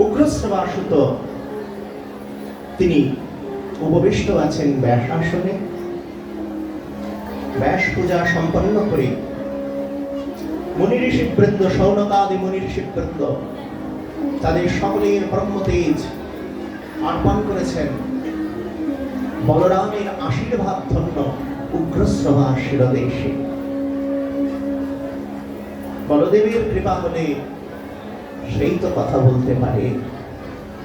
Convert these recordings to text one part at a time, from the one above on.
উগ্রশ্রবাসুত তিনি উপবিষ্ট আছেন ব্যাসাসনে। ব্যাস পূজা সম্পন্ন করে মুনি ঋষিবৃন্দ, শৌনকাদি মুনি ঋষিবৃন্দ তাদের সকলের ব্রহ্মতেজ অর্পণ করেছেন বলরামের আশীর্বাদ ধন্য উগ্রশ্রবা শিরদেশে। বলদেবের কৃপা হলে সেই তো কথা বলতে পারে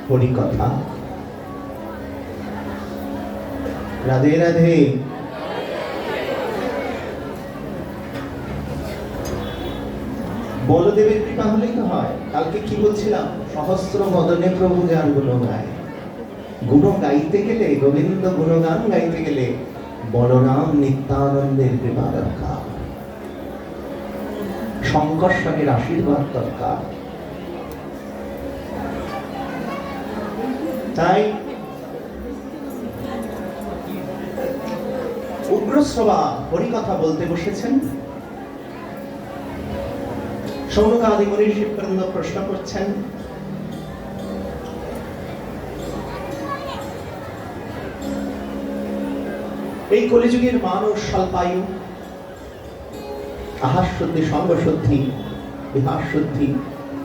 হরিকথা। রাধে রাধে। বলদেবের কৃপা হলেই তো হয়। কালকে কি বলছিলাম, সহস্র বদনে প্রভু যার গুণ গায়। গুণ গাইতে গেলে, গোবিন্দ গুণগান গাইতে গেলে বলরাম নিত্যানন্দের কৃপা দরকার, শঙ্কর্ষণের আশীর্বাদ দরকার। তাই উগ্রশ্রবা হরিকথা বলতে বসেছেন। শৌনকাদি মুনি ঋষিবৃন্দ প্রশ্ন করছেন, এই কলিযুগের মানুষ স্বল্পায়ু, আহার শুদ্ধি, সঙ্গ শুদ্ধি, বিহার শুদ্ধি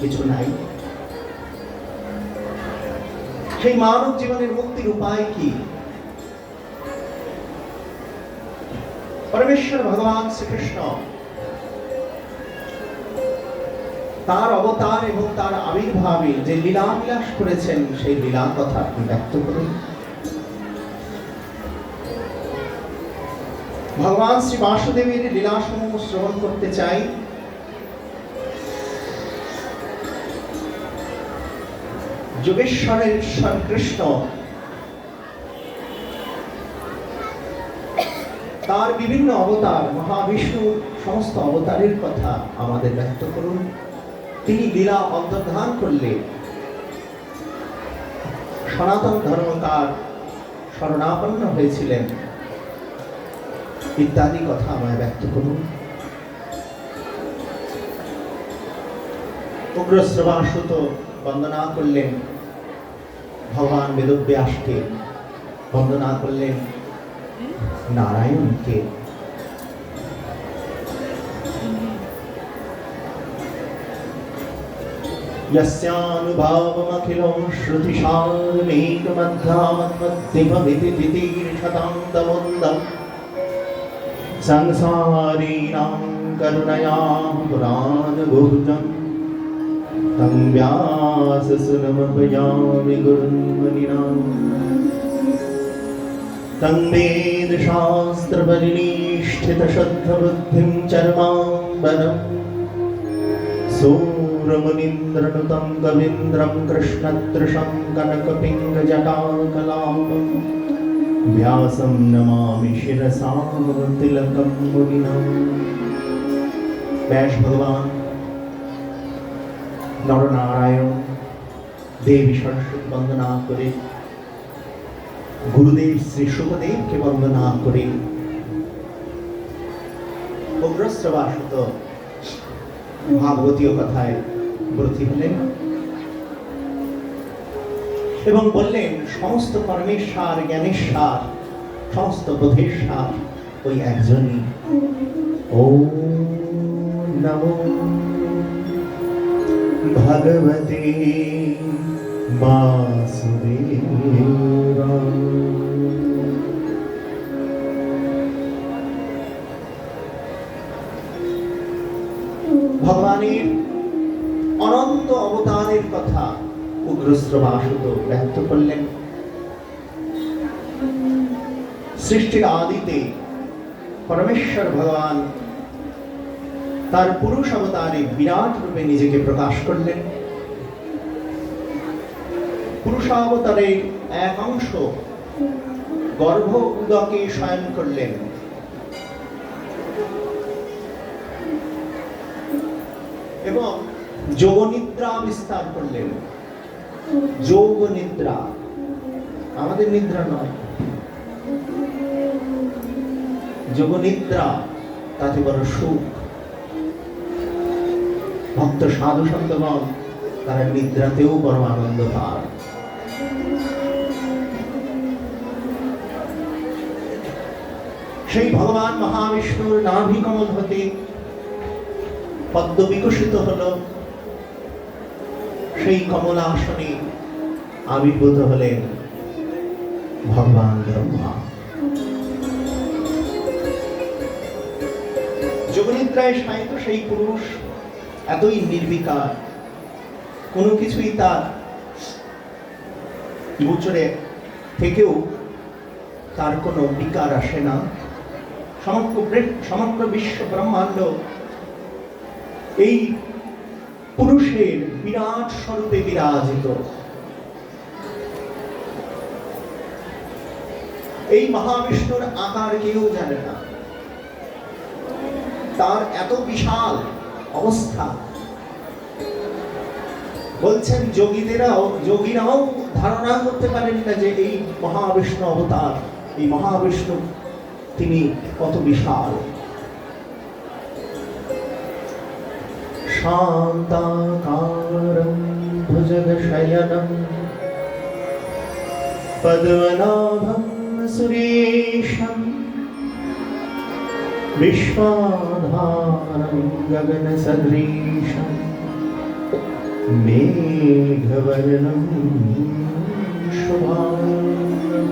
কিছু নাই। সেই মানব জীবনের মুক্তির উপায় কি? পরমেশ্বর ভগবান শ্রীকৃষ্ণ তার অবতার এবং তার আবির্ভাবে যে লীলা বিলাস করেছেন, সেই লীলা কথা আপনি ব্যক্ত করুন। ভগবান শ্রী বাসুদেবের লীলাসমূহ শ্রবণ করতে চাই। যোগেশ্বরের ঈশ্বর কৃষ্ণ তার বিভিন্ন অবতার, মহাবিষ্ণুর সমস্ত অবতারের কথা আমাদের ব্যক্ত করুন। তিনি লীলা অন্তর্ধান করলে সনাতন ধর্ম তার শরণাপন্ন হয়েছিলেন ইত্যাদি কথা আমায় ব্যক্ত করুন। উগ্রশ্রবাসুত বন্দনা করলেন ভগবান বেদব্যাসকে, বন্দনা করলেন নারায়ণকে। यस्यानुभावमखिलं श्रुतिशारमेकमध्यात्मदिवमिति तितीर्षतान्तमुन्दं संसारीणां करुणया पुराणगुरुतं तं व्याससुरमभयामि गुरुन्मुनिनाम् तं वेदशास्त्रपरिनिष्ठितशुद्धबुद्धिं चर्माम्बरम् सूरमुनीन्द्रनुतं कवीन्द्रं कृष्णतृषं कनकपिङ्गजटाकलापं व्यासं नमामि शिरसा तिलकं मुनिनाम्। ব্যাস ভগবান নরনারায়ণ দেবী সরস্বতী বন্দনা করে, গুরুদেব শ্রী শুকদেবকে বন্দনা করে উগ্রশ্রবাসুত ভাগবতীয় কথায় ব্রতী হলেন এবং বললেন সমস্ত কর্মের সার, জ্ঞানের সার, সমস্ত বোধের সার ওই একজনই। ওম নমো ভগবতে বাসুদেবায়। ভগবানের অনন্ত অবতারের কথা উগ্রশ্রবাসুত ব্যক্ত করলেন। সৃষ্টির আদিতে পরমেশ্বর ভগবান তার পুরুষ অবতারে বিরাট রূপে নিজেকে প্রকাশ করলেন। পুরুষাবতারের এক অংশ গর্ভ উদকে শয়ন করলেন। এবং যোগনিদ্রা বিস্তার করলেন। যোগ নিদ্রা, আমাদের নিদ্রা নয়, যোগনিদ্রা, তাতে বড় সুখ। ভক্ত সাধু সন্তগণ তারা নিদ্রাতেও বড় আনন্দ পায়। সেই ভগবান মহাবিষ্ণুর নাভি কমল হতে পদ্ম বিকশিত হল, সেই কমলাসনে আবির্ভূত হলেন ভগবান ব্রহ্মা। যোগনিদ্রায় শায়িত সেই পুরুষ এতই নির্বিকার, কোনো কিছুই তার গোচরে থেকেও তার কোনো বিকার আসে না। সমগ্র বিশ্ব ব্রহ্মাণ্ড এই পুরুষের বিরাট স্বরূপে বিরাজিত। এই মহাবিষ্ণুর আকার কেউ জানে না, তার এত বিশাল অবস্থা। বলছেন যোগীরাও ধারণা করতে পারেন না যে এই মহাবিষ্ণু অবতার, এই মহাবিষ্ণু তিনি কত বিশাল। শান্তাকারং ভুজগশয়নম পদ্মনাভং সুরেশম বিশ্বধারং গগনসদৃশম মেঘবর্ণম শুভাঙ্গম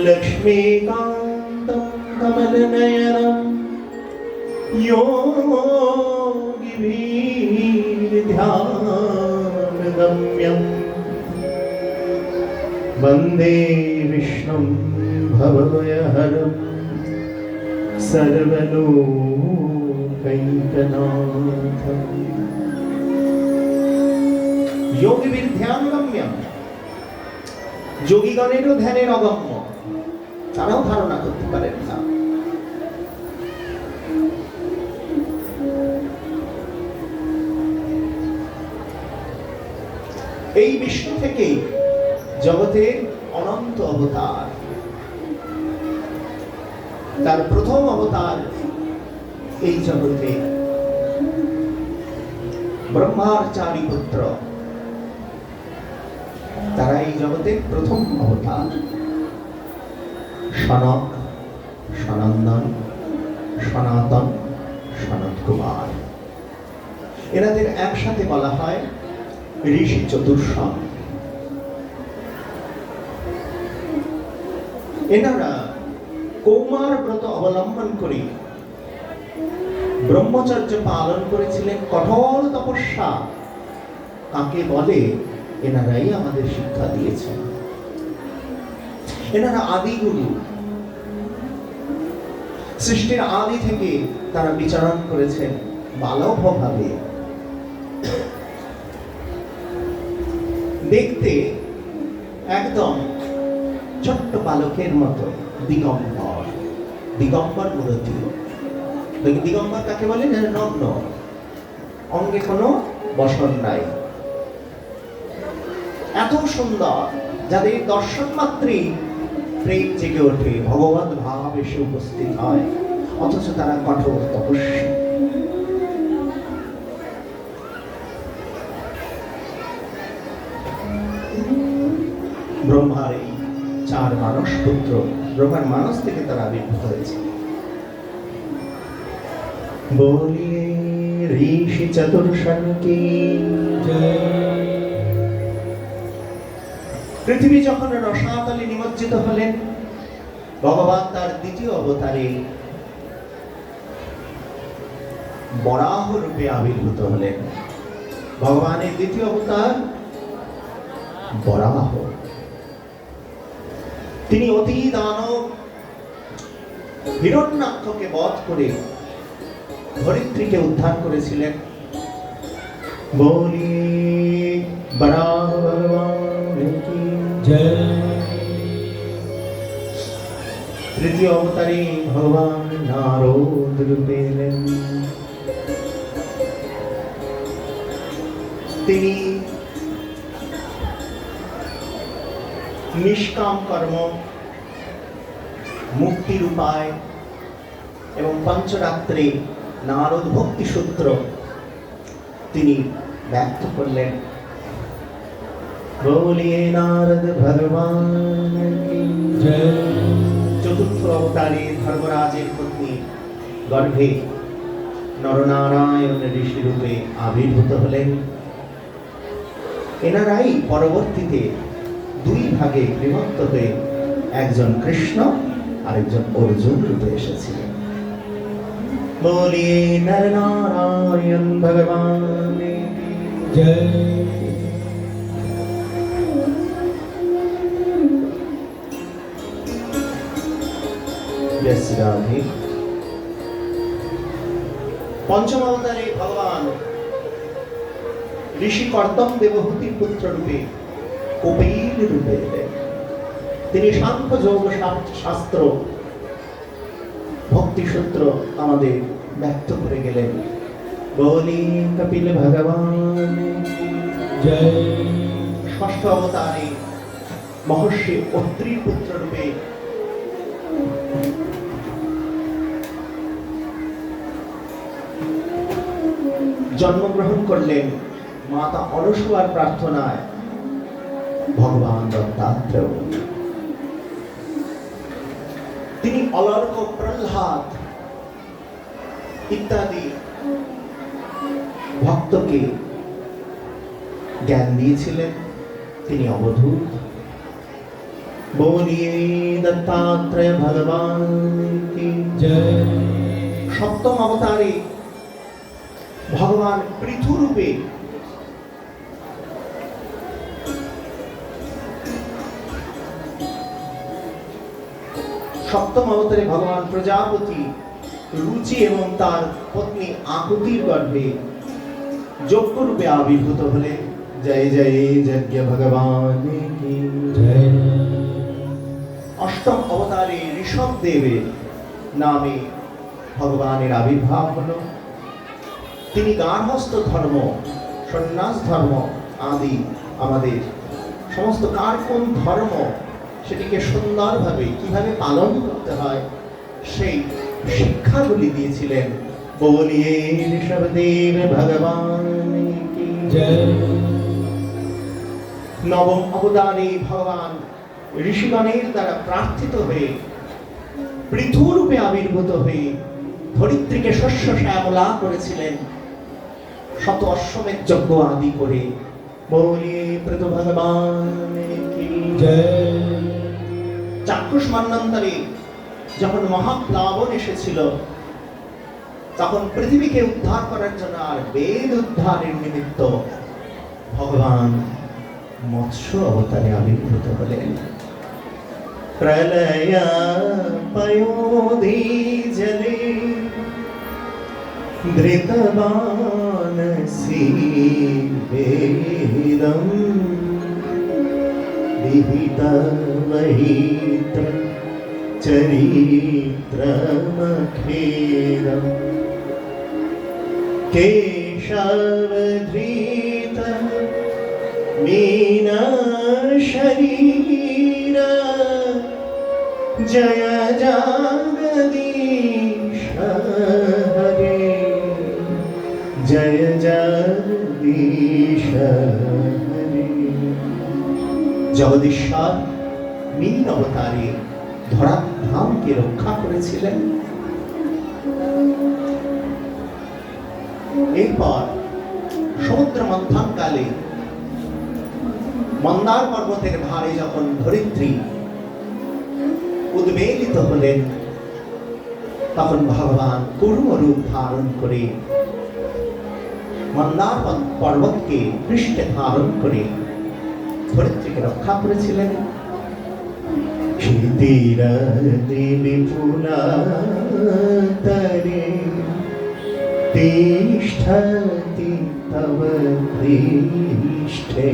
লক্ষ্মীকান্तं কমলনয়নম योगिभिर्ध्यानगम्यं वन्दे विष्णुं भवभयहरं सर्वलोकैकनाथम्। योगिभिर्ध्यानगम्यं, যোগীগণেরও ধ্যানের অগম্য, তারাও ধারণা করতে পারেন না। এই বিষ্ণু থেকেই জগতের অনন্ত অবতার। তার প্রথম অবতার এই জগতে ব্রহ্মার 4 পুত্র, তারা এই জগতের প্রথম অবতার। সনক, সনন্দন, সনাতন, সনত কুমার, এনাদের একসাথে বলা হয় ঋষি চতুর্শন। এনারা কৌমার ব্রত অবলম্বন করে ব্রহ্মচর্য পালন করেছিলেন, কঠোর তপস্যা কাকে বলে এনারাই আমাদের শিক্ষা দিয়েছেন। এনারা আদিগুরু, সৃষ্টির আদি থেকে তারা বিচরণ করেছেন বালকভাবে। দেখতে একদম ছোট্ট বালকের মতো, দিগম্বর, দিগম্বর মূরতি। দিগম্বর কাকে বলে? নগ্ন, অঙ্গে কোনো বসন নাই, এত সুন্দর, যাদের দর্শন মাত্রই প্রেম জেগে ওঠে, ভগবত ভাব এসে উপস্থিত হয়, অথচ তারা কঠোর তপস্বী। ব্রহ্মার এই 4 মানস পুত্র, ব্রহ্মার মানস থেকে তারা আবির্ভূত হয়েছে। বলিয়ে ঋষি চতুর্শন কি জয়। পৃথিবী যখন রসাতলে নিমজ্জিত হলেন, ভগবান তার দ্বিতীয় অবতারে বরাহ রূপে আবির্ভূত হলেন। ভগবানের দ্বিতীয় অবতার বরাহ। তিনি অতি দানব হিরণ্যাক্ষকে বধ করে ধরিত্রীকে উদ্ধার করেছিলেন। বলি বরাহ ভগবান কি জয়। তৃতীয় অবতারে ভগবান নারদ রূপে এলেন। তিনি নিষ্কাম কর্ম, মুক্তির উপায় এবং পঞ্চরাত্রে নারদ ভক্তি সূত্র তিনি ব্যক্ত করলেন, बोलिए नारद भगवान की जय। চতুর্থ অবতারে ধর্মরাজের পত্নী গর্ভে নরনারায়ণ ঋষি রূপে আবির্ভূত হলেন। এনারাই পরবর্তীতে দুই ভাগে বিভক্ত হয়ে একজন কৃষ্ণ আর একজন অর্জুন রূপে এসেছিলেন। बोलिए नर नारायण भगवान की जय। पंचम अवतारे भगवान ऋषि कर्तम देवहूति पुत्र रूपे कपिल रूपे তিনি সাংখ্য যোগ শাস্ত্র ভক্তি সূত্র আমাদের ব্যক্ত করে গেলেন। বলি কপিল ভগবান জয়। ষষ্ঠ অবতারে মহর্ষি অত্রির পুত্র রূপে জন্মগ্রহণ করলেন মাতা অনসূয়ার প্রার্থনায় ভগবান দত্তাত্রেয়। তিনি অলর্ক, প্রহ্লাদ ইত্যাদি ভক্তকে জ্ঞান দিয়েছিলেন। তিনি অবধূত। बोलिए दत्तात्रेय भगवान की जय। सप्तम अवतारे भगवान पृथु रूपे सप्तम अवतारे भगवान प्रजापति रुचि एवं तार पत्नी आकुतिर गर्भे यज्ञ रूपे आविर्भूत हले। जय जय यज्ञ भगवान की जय। अष्टम अवतारे ऋषभ देवेर नामे भगवानेर आविर्भाव हलो। তিনি গার্হস্থ্য ধর্ম, সন্ন্যাস ধর্ম আদি আমাদের সমস্ত কার কোন ধর্ম সেটিকে সুন্দরভাবে কিভাবে পালন করতে হয় সেই শিক্ষাগুলি দিয়েছিলেন। বলিয়ে ঋষভদেব ভগবান কি জয়। নবম অবতারে ভগবান ঋষিগণের দ্বারা প্রার্থিত হয়ে পৃথু রূপে আবির্ভূত হয়ে ধরিত্রীকে শস্য শ্যামলা করেছিলেন শত অশ্বমেধ যজ্ঞ আদি করে। বলিয়ে পৃথু ভগবান কি জয়। চাক্ষুষ মন্বন্তরে যখন মহাপ্লাবন এসেছিল তখন পৃথিবীকে উদ্ধার করার জন্য আর বেদ উদ্ধারের নিমিত্ত ভগবান মৎস্য অবতারে আবির্ভূত হলেন। প্রলয় পয়োধি জলে ধৃতবানসি বেদম विहितवहित्र चरित्रमखेदम् केशवधृत मीनशरीर जय जगदीश हरे जय जगदीश हरे। জগদীশ্বর মীন অবতারে ধরাধামকে রক্ষা করেছিলেন। এরপর সমুদ্র মন্থনকালে মন্দার পর্বতের ভারে যখন ধরিত্রী উদ্বেলিত হলেন তখন ভগবান কুর্ম রূপ ধারণ করে মন্দার পর্বতকে পৃষ্ঠে ধারণ করে ধরিত্রীকে রক্ষা করেছিলেন। ক্ষিতিরতি বিপুলাতরে তিষ্ঠতি তব পৃষ্ঠে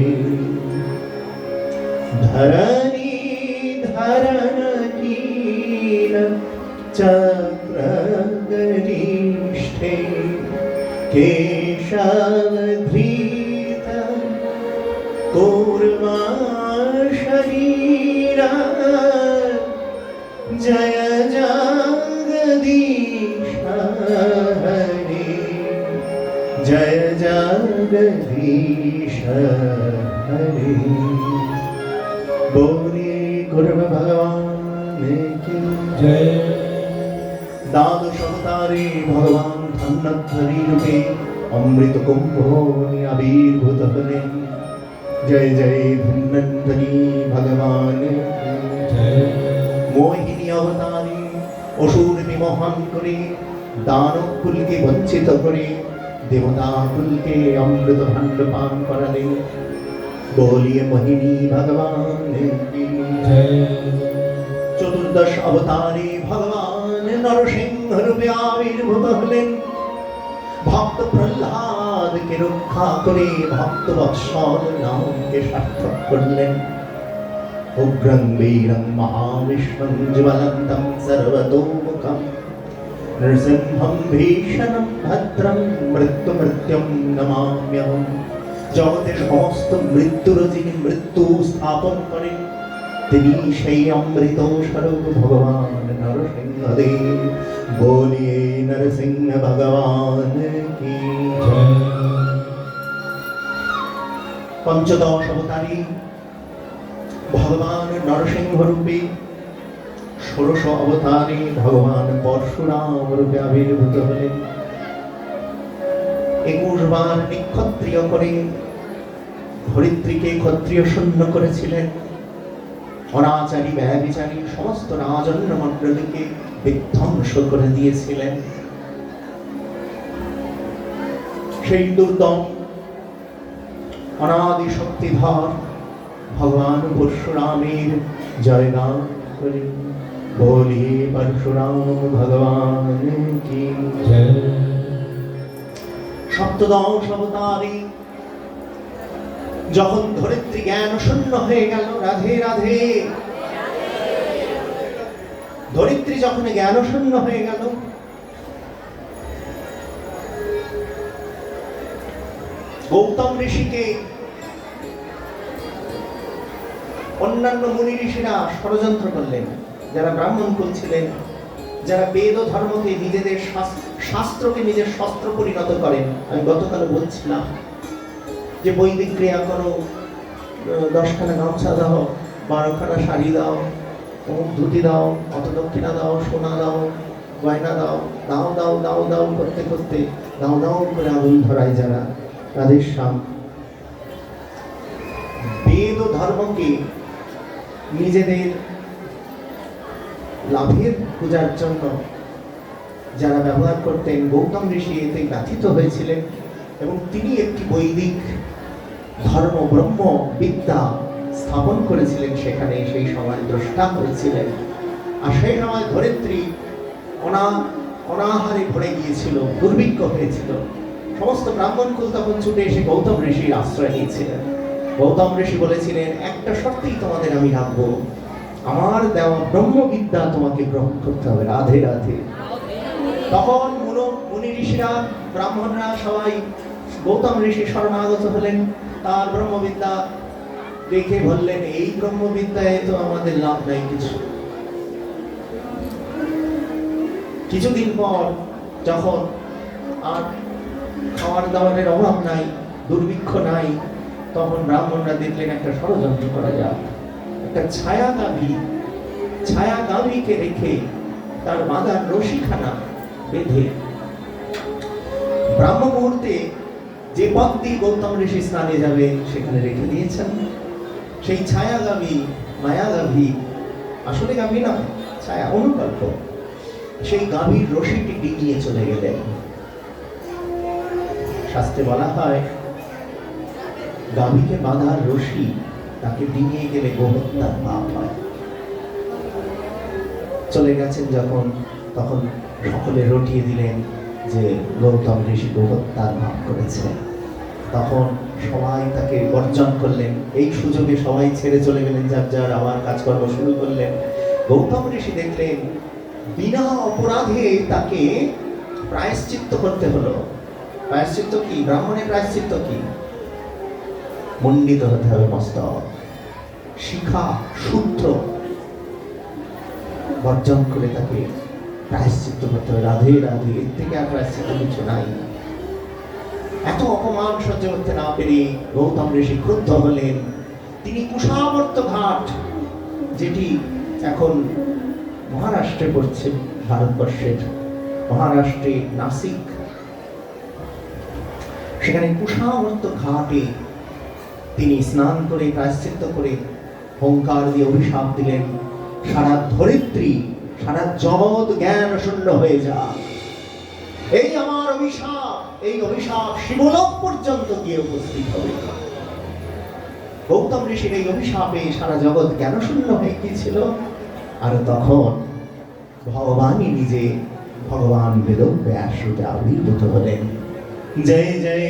ধরণী ধরণ কিল চক্র গরিষ্ঠে কেশবধৃত কূর্মা শরীর জয় জগদীশ হরে জয় জয় जगदीश हरे बोले गुरु भगवान की जय। द्वादश अवतारे भगवान धन्वन्तरी रूपे अमृत कुंभ आविर्भूत हलेन। जय जय धन्वन्तरी भगवान जय। मोहिनी अवतारे असुर विमोहन करे दानव कुल के वंचित करे देवता कुल के अमृत भांड पान करालेन। बोलिए मोहिनी भगवान की जय। चतुर्दश अवतारे भगवान नरसिंह रूपे आविर्भूत हलेन। भक्त प्रहलाद के रक्षा करे भक्त वत्सल नाम के सार्थक करलेन। उग्रं वीरं महाविष्णुं ज्वलन्तं सर्वतोमुखं नृसिंहं भीषणं भद्रं मृत्युमृत्युं नमाम्यहम्। जगते समस्त मृत्युर যিনি মৃত্যু স্থাপন করেন তিনি সেই অমৃত স্বরূপ ভগবান নরসিংহদেব। बोलिए नरसिंह भगवान की जय। पंचदश अवतारी भगवान नरसिंह रूपे षोडश अवतारे भगवान परशुराम रूपे आविर्भूत हलेन। 21 বার নিক্ষত্রিয় করে ধরিত্রীকে ক্ষত্রিয় শূন্য করেছিলেন। অনাচারী ব্যভিচারী সমস্ত রাজন্য মণ্ডলীকে বিধ্বংস করে দিয়েছিলেন। সেই দুর্দম অনাদি শক্তিধর भगवान परशुरामेर जयगान करी। बोलिए परशुराम भगवान की जय। सप्तदश अवतारी যখন ধরিত্রী জ্ঞান শূন্য হয়ে গেল, রাধে রাধে, ধরিত্রী যখন জ্ঞান শূন্য হয়ে গেল গৌতম ঋষিকে অন্যান্য মুনি ঋষিরা ষড়যন্ত্র করলেন। যারা ব্রাহ্মণ কুল ছিলেন, যারা বেদ ও ধর্মকে নিজেদের শাস্ত্রকে নিজের শস্ত্র পরিণত করেন। আমি গতকাল বলছিলাম যে বৈদিক ক্রিয়া করো, 10খানা গামছা দাও, 12খানা শাড়ি দাও, ধুতি দাও, অত দক্ষিণা দাও, সোনা দাও, গয়না দাও, দাও দাও দাও দাও করতে করতে দাও দাও করে আগুন ধরায় যারা তাদের সাম। বেদ ও ধর্মকে নিজেদের লাভের পূজার জন্য যারা ব্যবহার করতেন, গৌতম ঋষি এতে ব্যথিত হয়েছিলেন এবং তিনি একটি বৈদিক ধর্ম ব্রহ্ম বিদ্যা স্থাপন করেছিলেন। সেখানে সেই সময় দ্রষ্টা হয়েছিলেন। আর সেই সময় ধরিত্রী অনাহারে ভরে গিয়েছিল, দুর্ভিক্ষ হয়েছিল। সমস্ত ব্রাহ্মণ কুল তখন ছুটে এসে গৌতম ঋষির আশ্রয় নিয়েছিলেন। গৌতম ঋষি বলেছিলেন, একটা শর্তেই তোমাদের আমি রাখবো, আমার দেওয়া ব্রহ্মবিদ্যা তোমাকে গ্রহণ করতে হবে। রাধে রাধে। তখন মুনি ঋষিরা, ব্রাহ্মণরা সবাই গৌতম ঋষি শরণাগত হলেন। তার ব্রহ্মবিদ্যা দেখে বললেন, এই ব্রহ্মবিদ্যায় তো আমাদের লাভ নাই কিছু। কিছুদিন পর যখন আর খাওয়ার দাওয়ারের অভাব নাই, দুর্ভিক্ষ নাই, তখন ব্রাহ্মণরা দেখলেন একটা ষড়যন্ত্র করা যাক। একটা ছায়া গাভীকে রেখে তার মাদার রশিখানা বেঁধে ব্রাহ্ম মুহূর্তে যে পথ দিয়ে গৌতম ঋষি স্নানে যাবে সেখানে রেখে দিয়েছেন। সেই ছায়া গাভী, মায়া গাভী, আসলে গাভী নয়, ছায়া অনুকল্প, সেই গাভীর রশিটি ডিঙিয়ে চলে গেলেন। শাস্ত্রে বলা হয়, গাভীকে বাঁধার রশি তাকে ডিঙিয়ে গেলে গোহত্যার পাপ হয়। চলে গেছেন যখন, তখন সকলে রটিয়ে দিলেন যে গৌতম ঋষি গোহত্যার পাপ করেছে। তখন সবাই তাকে বর্জন করলেন। এই সুযোগে সবাই ছেড়ে চলে গেলেন, যার যার আবার কাজকর্ম শুরু করলেন। গৌতম ঋষি দেখলেন বিনা অপরাধে তাকে প্রায়শ্চিত্ত করতে হলো। প্রায়শ্চিত্ত কি? ব্রাহ্মণের প্রায়শ্চিত্ত কি? মণ্ডিত হতে হবে মস্তক, শিখা সূত্র বর্জন করে তাকে প্রায়শ্চিত্ত করতে হবে। রাধে রাধে, এর থেকে আর প্রায়শ্চিত্ত কিছু নাই। এত অপমান সহ্য করতে না পেরে গৌতম ঋষি ক্রুদ্ধ হলেন। তিনি কুশাবর্ত ঘাট, যেটি এখন মহারাষ্ট্রে পড়ছে, ভারতবর্ষের মহারাষ্ট্রে নাসিক, সেখানে কুশাবর্ত ঘাটে তিনি স্নান করে প্রায়শ্চিত্ত করে হুঙ্কার দিয়ে অভিশাপ দিলেন, সারা ধরিত্রী, সারা জগৎ জ্ঞান শূন্য হয়ে যায়। এই আমার অভিশাপ, এই অভিশাপ শিবলোক পর্যন্ত গিয়ে উপস্থিত হবে। গৌতম ঋষির এই অভিশাপে সারা জগৎ জ্ঞান শূন্য হয়ে গিয়েছিল। আর তখন ভগবানই নিজে, ভগবান বেদব্যাস রূপে আবির্ভূত হলেন। জয় জয়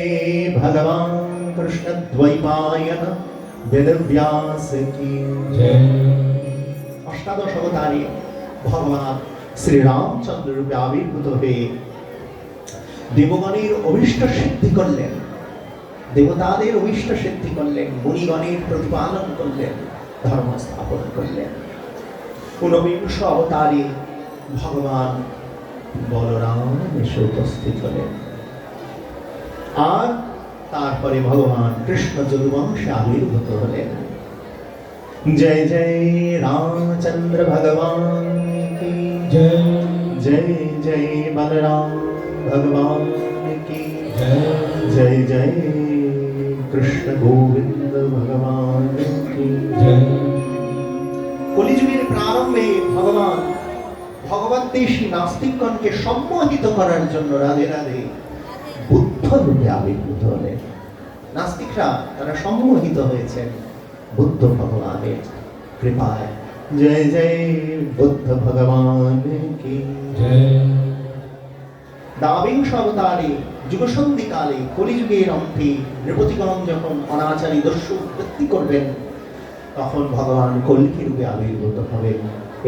ভগবান কৃষ্ণ দ্বৈপায়ন বেদব্যাস কি জয়। অষ্টাদশ অবতারে ভগবান শ্রীরামচন্দ্র রূপে আবির্ভূত হয়ে দেবগণের অভিষ্ট সিদ্ধি করলেন, দেবতাদের অভিষ্ট সিদ্ধি করলেন, মুনিগণের প্রতিপালন করলেন, ধর্ম স্থাপন করলেন। ঊনবিংশ অবতারে ভগবান বলরাম এসে উপস্থিত হলেন। আর তারপরে ভগবান কৃষ্ণ যদুবংশে আবির্ভূত হলেন। জয় জয় রামচন্দ্র ভগবান কি জয়। জয় জয় বলরাম ভগবান কি জয়। জয় জয় কৃষ্ণ গোবিন্দ ভগবান কি জয়। কলিযুগের প্রারম্ভে ভগবান ভগবদ্দেশী নাস্তিকগণকে সম্মোহিত করার জন্য রাধে রাধে বুদ্ধ রূপে আবির্ভূত হলেন। নাস্তিকরা তারা সম্মোহিত হয়েছেন বুদ্ধ ভগবানের কৃপায়। জয় জয় বুদ্ধ ভগবান কি জয়। দ্বাবিংশ অবতারে যুগসন্ধিকালে কলিযুগের অন্তে নৃপতিগণ যখন অনাচারী দস্যু উৎপত্তি করবেন, তখন ভগবান কল্কি রূপে আবির্ভূত হবেন।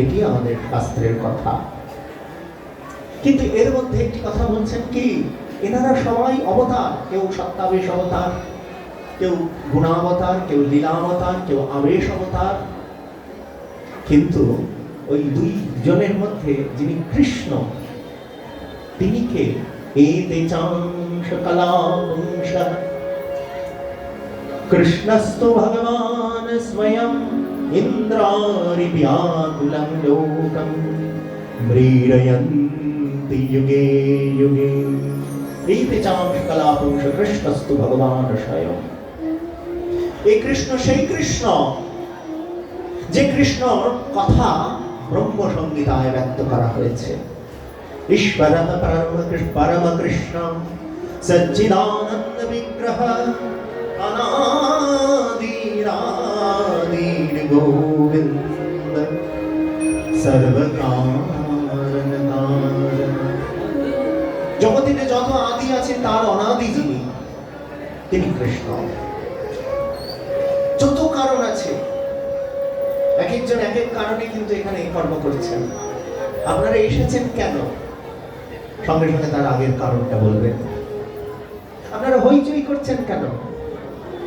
এটি আমাদের শাস্ত্রের কথা। কিন্তু এর মধ্যে একটি কথা বলছেন কি, এনারা সবাই অবতার, কেউ সত্তাবেশ অবতার, কেউ গুণাবতার, কেউ লীলাবতার, কেউ আবেশ অবতার। কিন্তু ওই দুই জনের মধ্যে যিনি কৃষ্ণ, তিনি কে? এতে চাংশ কলাংশ কৃষ্ণস্তু ভগবান স্বয়ং ইন্দ্রারি ব্যাকুলং লোকং মৃড়য়ন্তি যুগে যুগে। এতে চাংশ কলাংশ কৃষ্ণস্তু ভগবান স্বয়ং। এই কৃষ্ণ সেই কৃষ্ণ যে কৃষ্ণর কথা ব্রহ্ম সংহিতায় ব্যক্ত করা হয়েছে। ঈশ্বরঃ পরম কৃষ্ণ সচ্চিদানন্দ বিগ্রহ অনাদিরাদির গোবিন্দ সর্বকারণ কারণ। জগতে যত আদি আছে তার অনাদি যিনি, তিনি কৃষ্ণ। যত কারণ আছে, এক একজন এক এক কারণে কিন্তু এখানে কর্ম করছেন। আপনারা এসেছেন কেন? সঙ্গে সঙ্গে তার আগের কারণটা বলবেন। আপনারা হইচই করছেন কেন?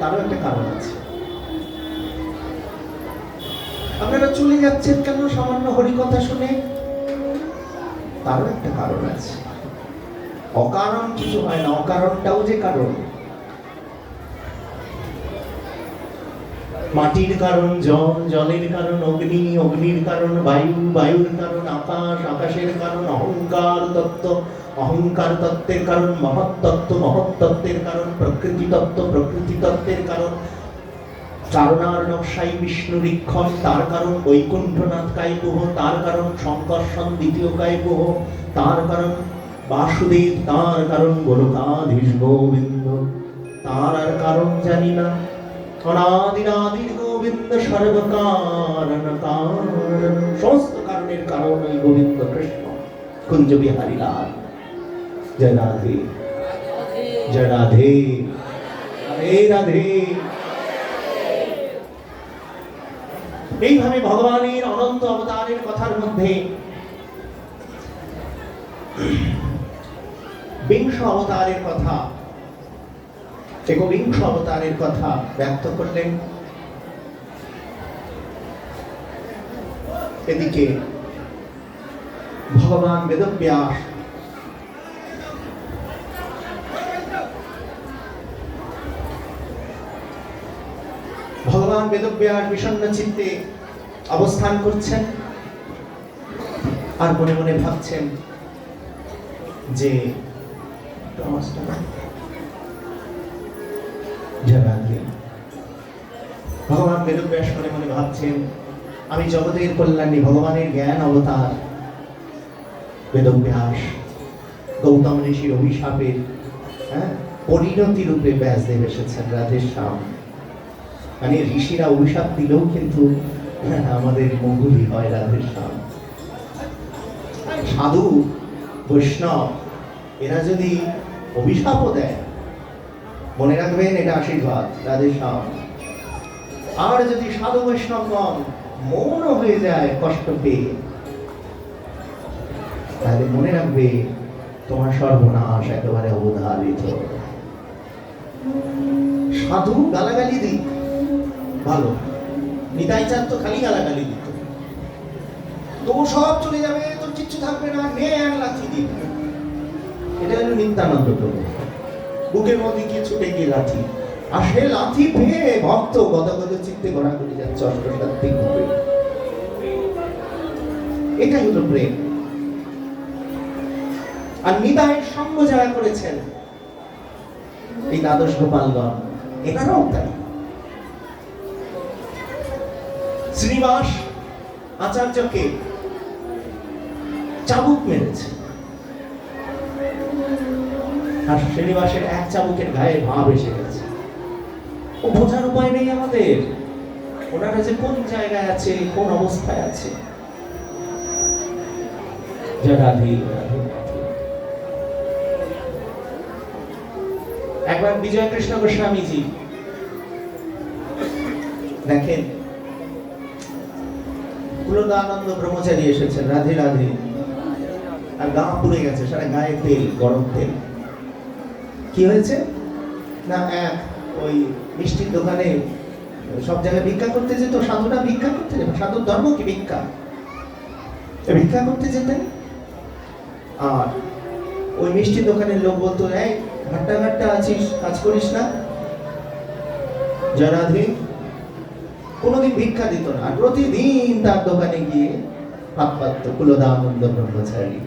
তারও একটা কারণ আছে। আপনারা চলে যাচ্ছেন কেন সামান্য হরিকথা শুনে? তারও একটা কারণ আছে। অকারণ কিছু হয় না, অকারণটাও যে কারণ। মাটির কারণ জল, জলের কারণ অগ্নি, অগ্নির কারণ বায়ু, বায়ুর কারণ আকাশ, আকাশের কারণ অহংকার তত্ত্ব, অহংকার তত্ত্বের কারণ মহৎ তত্ত্ব, মহৎ তত্ত্বের কারণ প্রকৃতি তত্ত্ব, প্রকৃতি তত্ত্বের কারণ চারণার নকশাই বিষ্ণুরিক্ষণ, তার কারণ বৈকুণ্ঠনাথ কায়পুহ, তার কারণ সংকর্ষণ দ্বিতীয় কায়পুহ, তার কারণ বাসুদেব, তার কারণ গোলকাধীশ গোবিন্দ, তার আর কারণ জানি না। অনাদিরাদির গোবিন্দ সর্বকারণ কারণ, সমস্ত কারণের কারণ ওই গোবিন্দ কৃষ্ণ কুঞ্জ বিহারী লাল। জয় রাধে, জয় রাধে, রাধে রাধে। এইভাবে ভগবানের অনন্ত অবতারের কথার মধ্যে বিংশ অবতারের কথা, একবিংশ অবতারের কথা ব্যক্ত করলেন। এদিকে ভগবান বেদব্যাস ভগবান বেদব্যাস বিষণ্ণ চিত্তে অবস্থান করছেন আর মনে মনে ভাবছেন যে ভগবান বেদব্যাস মনে মনে ভাবছেন, আমি জগতের কল্যাণী ভগবানের জ্ঞান অবতার বেদব্যাস গৌতম ঋষির অভিশাপের পরিণতি রূপে ব্যাসদেব এসেছেন রাধেশ্যাম। মানে ঋষিরা অভিশাপ দিলেও কিন্তু আমাদের মঙ্গলই হয় রাধেশ্যাম। সাধু বৈষ্ণব এরা যদি অভিশাপও দেয়, মনে রাখবেন এটা আশীর্বাদ রাধেশ্যাম। আর যদি সাধু বৈষ্ণবগণ মৌন হয়ে যায় কষ্ট পেয়ে, তাহলে মনে রাখবে তোমার সর্বনাশ একেবারে অবধারিত। সাধু গালাগালি দিক ভালো, নিতাই চাঁদ তো খালি গালাগালি দিত, তো সব চলে যাবে, তোর কিচ্ছু থাকবে না, নে এক লাথি দিক। এটা হলো নিত্যানন্দ প্রভু, বুকের মধ্যে গিয়ে ছুটে গিয়ে লাথি, আর সে লাথি পেয়ে ভক্ত গদগদ চিত্তে ঘোরা করে যাচ্ছে অষ্টসাত্ত্বিক ভাবে। এটাই হলো প্রেম। আর নিতাইয়ের সঙ্গ যারা করেছেন এই দ্বাদশ গোপালগণ, এনারাও তাই। শ্রীনিবাস আচার্যকে চাবুক মেরেছে, আর শ্রীনিবাসের এক চাবুকের গায়ে ভাব এসে গেছে। ও বোঝার উপায় নেই আমাদের, ওনারা যে কোন জায়গায় আছে, কোন অবস্থায় আছে। একবার বিজয় কৃষ্ণ গোস্বামীজি দেখেন, কুলদানন্দ ব্রহ্মচারী এসেছেন, রাধে রাধে, আর গা পুড়ে গেছে, সারা গায়ে তেল, গরম তেল। কি হয়েছে না, এক ওই মিষ্টির দোকানে সব জায়গায় ভিক্ষা করতে যেত, সাধুরা ভিক্ষা করতে যেত, সাধুর ধর্ম কি ভিক্ষা, ভিক্ষা করতে যেতেন। আর ওই মিষ্টির দোকানের লোক বলতো, এই ঘাট্টা ঘাট্টা আছিস, কাজ করিস না। জরাধি কোনোদিন ভিক্ষা দিত না, আর প্রতিদিন তার দোকানে গিয়ে ভাত পাত কুলদানন্দ ব্রহ্মচারী।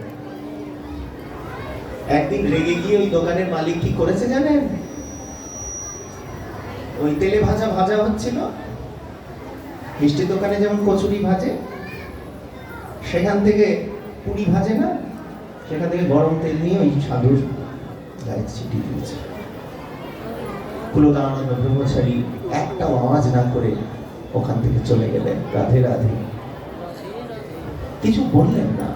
একদিন রেগে গিয়ে ওই দোকানের মালিক কি করেছে জানেন, ওই তেলে ভাজা ভাজা হচ্ছিল, মিষ্টির দোকানে যেমন কচুরি ভাজে, সেখান থেকে পুরি ভাজে না, সেখান থেকে গরম তেল নিয়ে ওই সাধুর গায়ে ছিটিয়ে দিয়েছে। কুলদানন্দ ব্রহ্মচারী একটা আওয়াজ না করে ওখান থেকে চলে গেলেন, রাধে রাধে, কিছু বললেন না।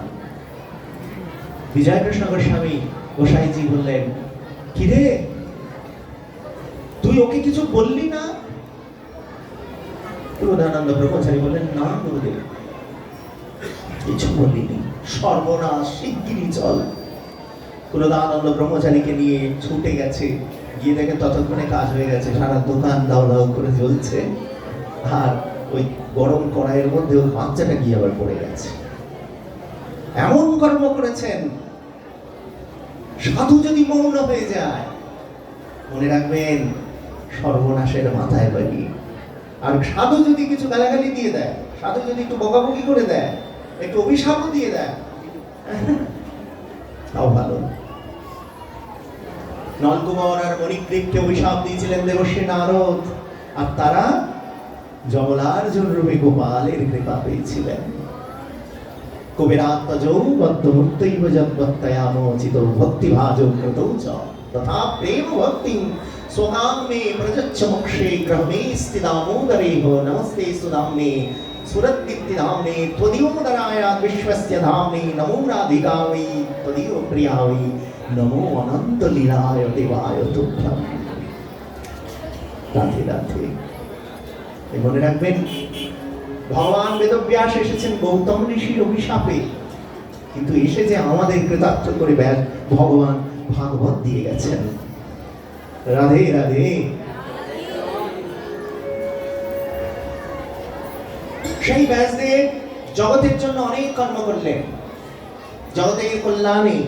বিজয় কৃষ্ণ গোস্বামী গোসাইজি বললেন, কিরে তুই ওকে কিছু বললি না? কুলদানন্দ ব্রহ্মচারী বললেন, না গুরুদেব, কিছু বলিনি, সর্বনাশ, শিগগিরই চল। কুলদানন্দ ব্রহ্মচারীকে নিয়ে ছুটে গেছে, গিয়ে দেখে ততক্ষণে কাজ হয়ে গেছে, সারা দোকান দাও দাও করে জ্বলছে, আর ওই গরম কড়াইয়ের মধ্যে ওই বাচ্চাটা গিয়ে আবার পড়ে গেছে। এমন কর্ম করেছেন, সাধু যদি মৌন হয়ে যায়, মনে রাখবেন সর্বনাশের মাথায় বাড়ি। আর সাধু যদি কিছু গালাগালি দিয়ে দেয়, সাধু যদি একটু বকাবকি করে দেয়, একটু অভিশাপও দিয়ে দেয়, তাও ভালো। নলকুমার আর মণিগ্রীবকে অভিশাপ দিয়েছিলেন দেবর্ষী নারদ, আর তারা জমলার্জুন রূপে গোপালের কৃপা পেয়েছিলেন। কবিরাত্মজৌ বদ্ধমূর্তৈব যদ্বত্তয়ামোচিত ভক্তিভাজৌ কৃতৌ চ তথা প্রেম ভক্তিং স্বকাম মে প্রযচ্ছ মোক্ষে গ্রহমেস্তি দামোদরেহ নমস্তে সুদাম্নে সুরদ্দীপ্তি ধামনে ত্বদীয়োদরায় বিশ্বস্য ধামনে নমো রাধিকাयै ত্বদীয় প্রিয়াयै নমো অনন্ত লীলায় দেবায় তুভ্যং। রাধে রাধে। মনে রাখবেন, ভগবান বেদব্যাস এসেছেন গৌতম ঋষির অভিশাপে, কিন্তু এসে যে আমাদের কৃতার্থ করে ভগবান ভাগবত দিয়ে গেছেন। রাধে রাধে। সেই ব্যাসদেব জগতের জন্য অনেক কর্ম করলেন, জগতের কল্যাণে